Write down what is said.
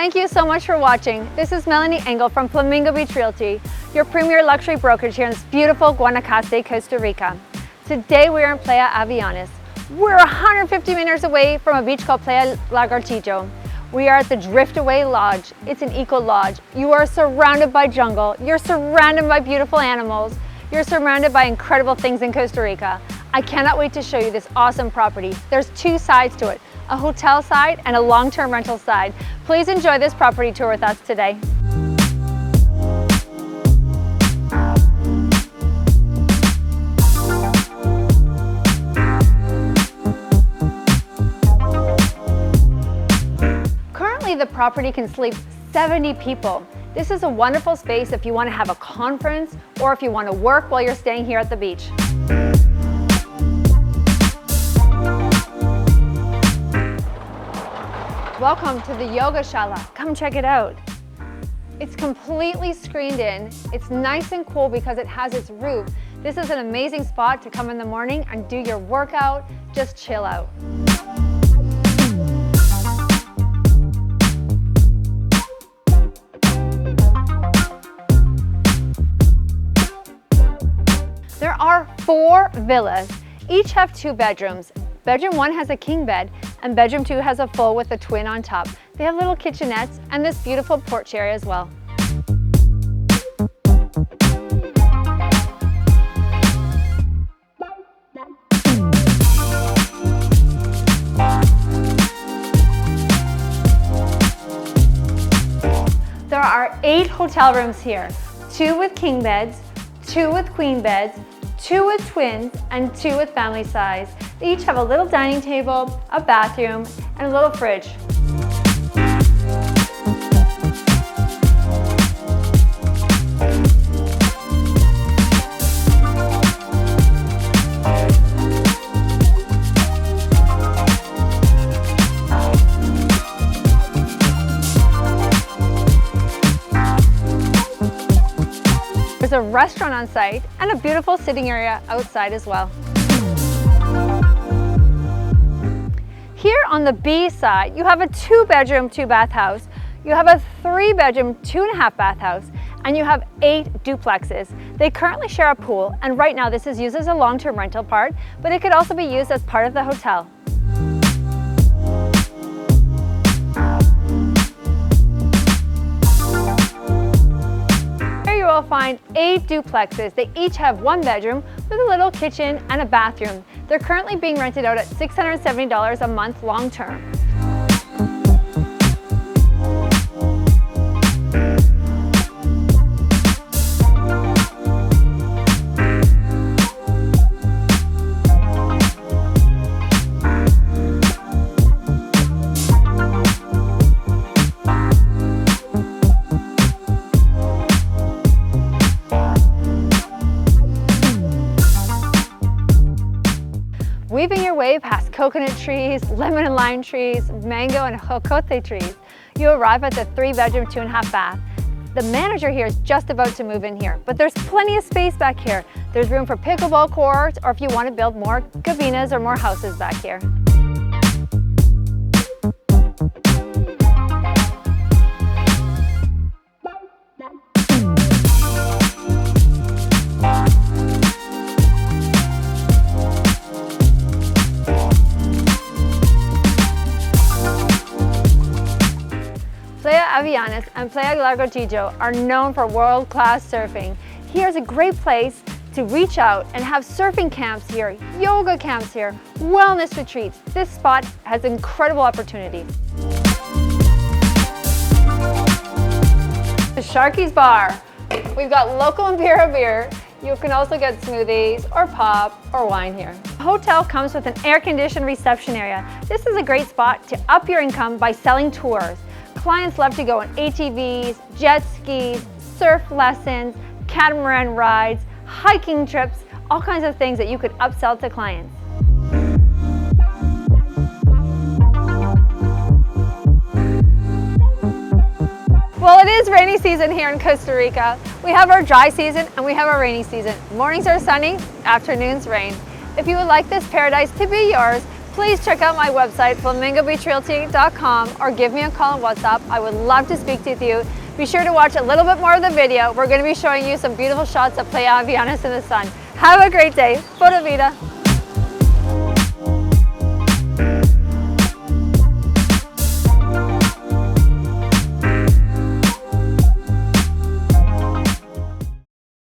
Thank you so much for watching. This is Melanie Engel from Flamingo Beach Realty, your premier luxury brokerage here in this beautiful 𝐾𝐿, Costa Rica. Today we are in Playa Avellanes. We're 150 meters away from a beach called Playa Lagartillo. We are at the Driftaway Lodge. It's an eco lodge. You are surrounded by jungle. You're surrounded by beautiful animals. You're surrounded by incredible things in Costa Rica. I cannot wait to show you this awesome property. There's two sides to it, a hotel side and a long-term rental side. Please enjoy this property tour with us today. Currently, the property can sleep 70 people. This is a wonderful space if you want to have a conference or if you want to work while you're staying here at the beach. Welcome to the yoga shala. Come check it out. It's completely screened in. It's nice and cool because it has its roof. This is an amazing spot to come in the morning and do your workout, just chill out. There are 4 villas. Each have 2 bedrooms. Bedroom 1 has a king bed, and bedroom 2 has a full with a twin on top. They have little kitchenettes and this beautiful porch area as well. There are 8 hotel rooms here, 2 with king beds, 2 with queen beds, 2 with twins, and 2 with family size. They each have a little dining table, a bathroom, and a little fridge. There's a restaurant on site and a beautiful sitting area outside as well. Here on the B side, you have a 2-bedroom, 2-bath house. You have a 3-bedroom, 2.5-bath house, and you have 8 duplexes. They currently share a pool, and right now this is used as a long-term rental part, but it could also be used as part of the hotel. Here you will find 8 duplexes. They each have 1 bedroom with a little kitchen and a bathroom. They're currently being rented out at $670 a month long term. Weaving your way past coconut trees, lemon and lime trees, mango and 𝐬𝐿 trees, you arrive at the 3-bedroom, 2.5-bath. The manager here is just about to move in here, but there's plenty of space back here. There's room for pickleball courts, or if you want to build more cabinas or more houses back here. Playa Avellanes and Playa Lagartillo are known for world-class surfing. Here's a great place to reach out and have surfing camps here, yoga camps here, wellness retreats. This spot has incredible opportunities. The Sharky's Bar. We've got local Imperial beer. You can also get smoothies or pop or wine here. The hotel comes with an air-conditioned reception area. This is a great spot to up your income by selling tours. Clients love to go on ATVs, jet skis, surf lessons, catamaran rides, hiking trips, all kinds of things that you could upsell to clients. Well, it is rainy season here in Costa Rica. We have our dry season and we have our rainy season. Mornings are sunny, afternoons rain. If you would like this paradise to be yours, please check out my website, flamingobeachrealty.com, or give me a call on WhatsApp. I would love to speak with you. Be sure to watch a little bit more of the video. We're going to be showing you some beautiful shots of Playa Avianes in the sun. Have a great day. Pura vida.